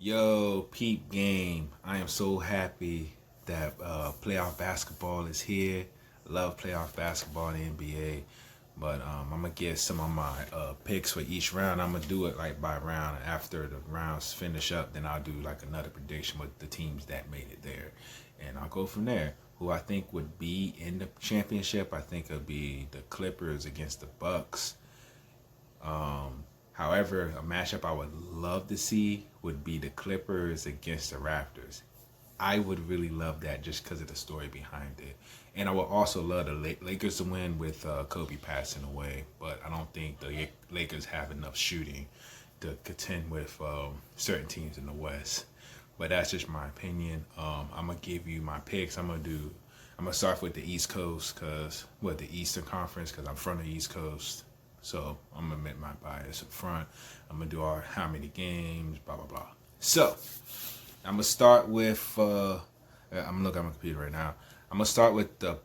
Yo, peep game. I am so happy that playoff basketball is here. Love playoff basketball in the NBA. But I'm going to get some of my picks for each round. I'm going to do it like by round. After the rounds finish up, then I'll do like another prediction with the teams that made it there. And I'll go from there. Who I think would be in the championship, I think it'll be the Clippers against the Bucks. However, a matchup I would love to see would be the Clippers against the Raptors. I would really love that just because of the story behind it. And I would also love the Lakers to win with Kobe passing away. But I don't think the Lakers have enough shooting to contend with certain teams in the West. But that's just my opinion. I'm going to give you my picks. I'm going to start with the East Coast the Eastern Conference because I'm from the East Coast. So I'm gonna admit my bias up front. I'm gonna do our how many games, blah blah blah. So I'm gonna start with. I'm looking at my computer right now. I'm gonna start with the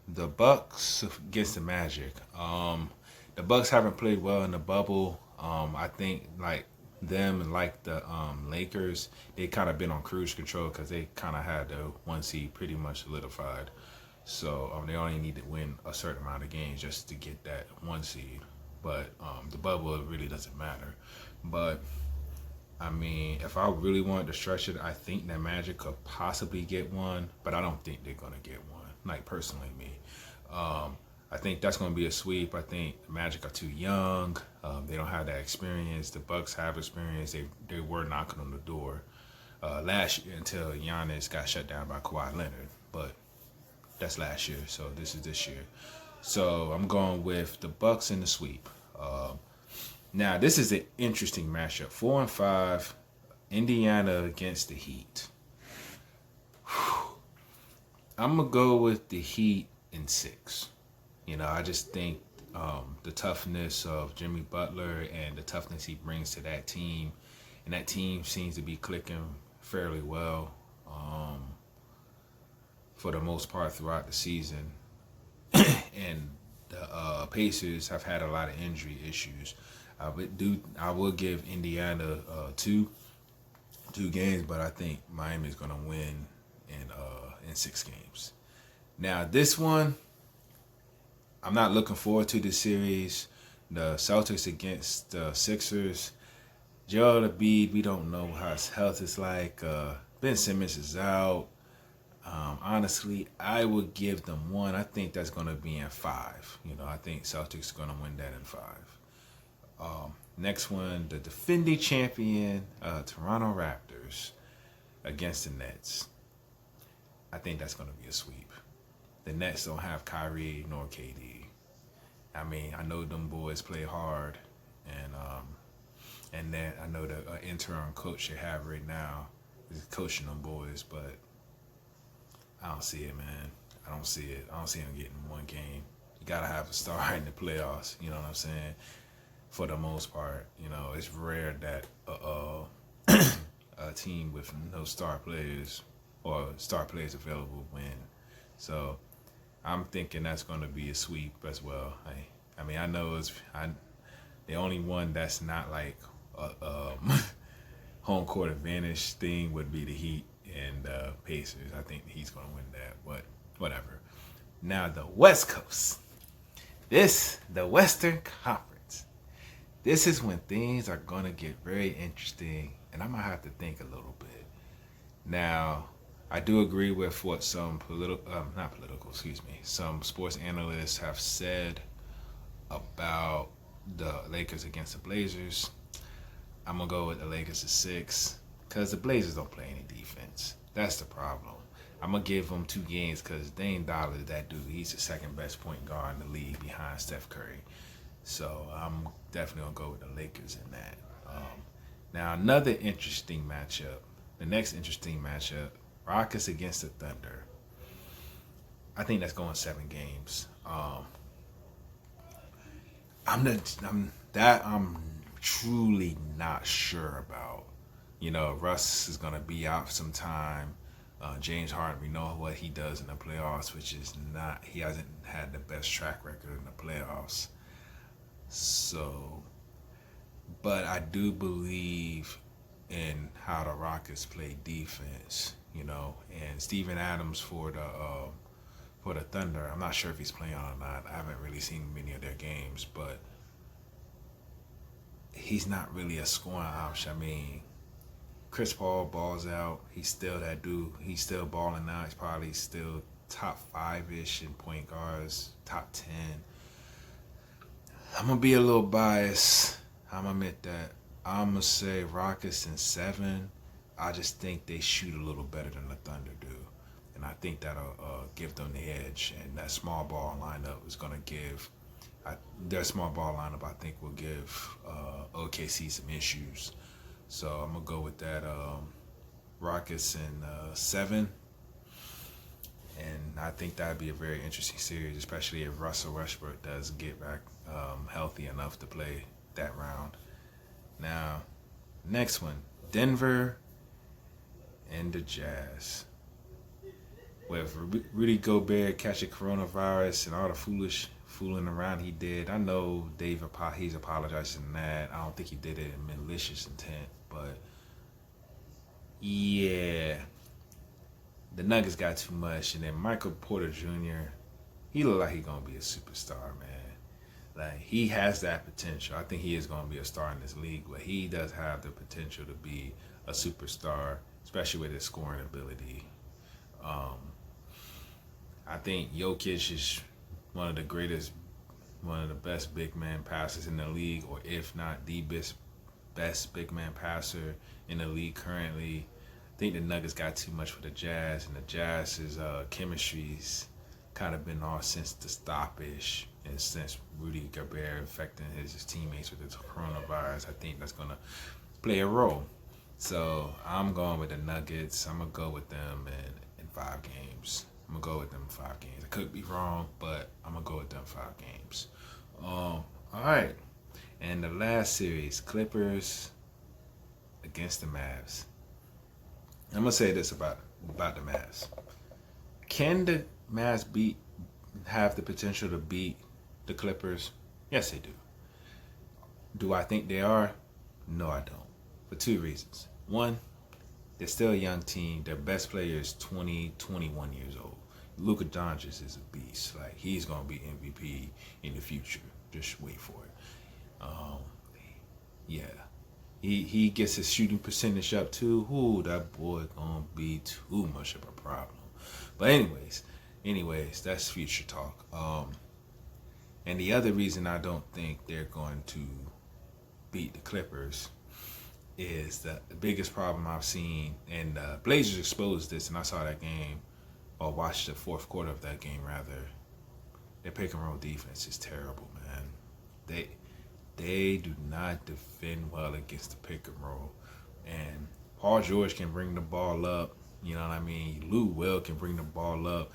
Bucks against the Magic. The Bucks haven't played well in the bubble. I think like them and like the Lakers, they kind of been on cruise control because they kind of had the one seed pretty much solidified. So they only need to win a certain amount of games just to get that one seed. But the bubble it really doesn't matter. But I mean, if I really wanted to stretch it, I think that Magic could possibly get one, but I don't think they're gonna get one. Like personally, me, I think that's gonna be a sweep. I think the Magic are too young. They don't have that experience. The Bucks have experience. They were knocking on the door last year until Giannis got shut down by Kawhi Leonard. But that's last year, so this is this year. So I'm going with the Bucks in the sweep. Now this is an interesting matchup. 4-5, Indiana against the Heat. I'm gonna go with the Heat in 6. I just think the toughness of Jimmy Butler and the toughness he brings to that team, and that team seems to be clicking fairly well for the most part throughout the season. And the Pacers have had a lot of injury issues. I will give Indiana two games, but I think Miami's gonna win in 6 games. Now this one, I'm not looking forward to this series. The Celtics against the Sixers. Joel Embiid, we don't know how his health is like. Ben Simmons is out. Honestly, I would give them one. I think that's going to be in 5. I think Celtics are going to win that in 5. Next one, the defending champion, Toronto Raptors against the Nets. I think that's going to be a sweep. The Nets don't have Kyrie nor KD. I mean, I know them boys play hard, and then I know the interim coach they have right now is coaching them boys, but I don't see it, man. I don't see it. I don't see him getting one game. You gotta have a star in the playoffs. You know what I'm saying? For the most part, it's rare that a team with no star players or star players available win. So I'm thinking that's going to be a sweep as well. I mean, I know the only one that's not like a home court advantage thing would be the Heat and Pacers. I think he's going to win that, but whatever. Now the West Coast. The Western Conference. This is when things are going to get very interesting, and I'm going to have to think a little bit. Now, I do agree with what some some sports analysts have said about the Lakers against the Blazers. I'm going to go with the Lakers at 6 because the Blazers don't play any defense. That's the problem. I'm going to give them 2 games because Dame Dollar is that dude. He's the second best point guard in the league behind Steph Curry. So I'm definitely going to go with the Lakers in that. Now, another interesting matchup. The next interesting matchup, Rockets against the Thunder. I think that's going 7 games. I'm truly not sure about. Russ is gonna be out sometime. James Harden, we know what he does in the playoffs, which is not. He hasn't had the best track record in the playoffs. So, but I do believe in how the Rockets play defense, you know, and Steven Adams for the Thunder. I'm not sure if he's playing or not. I haven't really seen many of their games, but he's not really a scoring option. I mean, Chris Paul balls out. He's still that dude. He's still balling out. He's probably still top 5-ish in point guards, top 10. I'm gonna be a little biased. I'm gonna admit that. I'm gonna say Rockets in 7. I just think they shoot a little better than the Thunder do, and I think that'll give them the edge. And that small ball lineup is gonna give. Their small ball lineup, I think, will give OKC some issues. So I'm gonna go with that. Rockets in 7. And I think that'd be a very interesting series, especially if Russell Westbrook does get back healthy enough to play that round. Now, next one, Denver and the Jazz. With Rudy Gobert catching coronavirus and all the fooling around he did, I know he's apologizing for that. I don't think he did it in malicious intent, but yeah. The Nuggets got too much, and then Michael Porter Jr., he look like he's gonna be a superstar, man. Like, he has that potential. I think he is gonna be a star in this league, but he does have the potential to be a superstar, especially with his scoring ability. I think Jokic is one of the best big man passers in the league, or if not the best big man passer in the league currently. I think the Nuggets got too much for the Jazz, and the Jazz's chemistry's kind of been off since the stoppage, and since Rudy Gobert infecting his teammates with the coronavirus. I think that's gonna play a role. So I'm going with the Nuggets. I'm gonna go with them in 5 games. I'm gonna go with them in 5 games. I could be wrong, but I'm gonna go with them 5 games. All right, and the last series, Clippers against the Mavs. I'm gonna say this about the Mavs. Can the Mavs have the potential to beat the Clippers? Yes, they do. Do I think they are? No, I don't. For 2 reasons. One, they're still a young team. Their best player is 20, 21 years old. Luka Doncic is a beast. Like, he's gonna be MVP in the future. Just wait for it. Yeah. He gets his shooting percentage up too. Ooh, that boy gonna be too much of a problem. But anyways, that's future talk. And the other reason I don't think they're going to beat the Clippers is the biggest problem I've seen, and Blazers exposed this, and I saw that game, or watched the 4th quarter of that game rather. Their pick and roll defense is terrible, man. They do not defend well against the pick and roll. And Paul George can bring the ball up. You know what I mean? Lou Will can bring the ball up.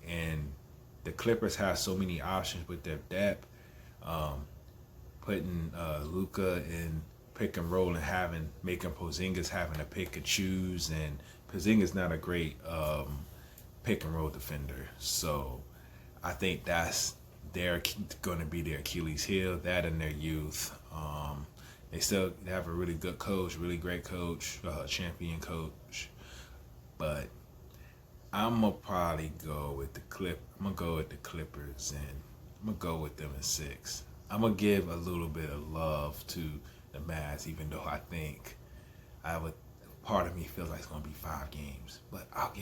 And the Clippers have so many options with their depth. Putting Luka in pick and roll and making Porzingis having to pick and choose. And Porzingis not a great pick and roll defender. So I think they're going to be their Achilles heel, that and their youth. They have a really good coach, really great coach, champion coach. But I'm going to probably go with the Clippers, and I'm going to go with them in 6. I'm going to give a little bit of love to the Mavs, even though I think part of me feels like it's going to be 5 games. But I'll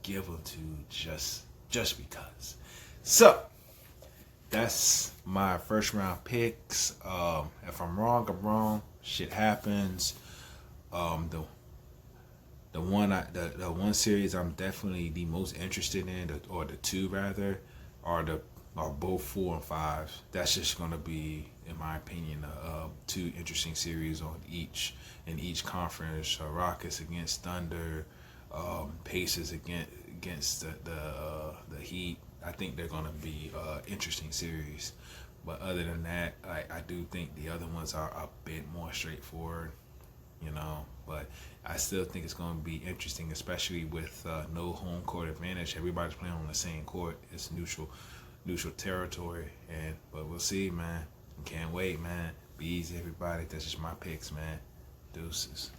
give them to just because. So, that's my first round picks. If I'm wrong, I'm wrong. Shit happens. The one series I'm definitely the most interested in, or the 2 rather, are both 4 and 5. That's just gonna be, in my opinion, 2 interesting series in each conference. Rockets against Thunder, Pacers against the Heat. I think they're going to be interesting series. But other than that, I do think the other ones are a bit more straightforward, you know. But I still think it's going to be interesting, especially with no home court advantage. Everybody's playing on the same court. It's neutral territory. But we'll see, man. Can't wait, man. Be easy, everybody. That's just my picks, man. Deuces.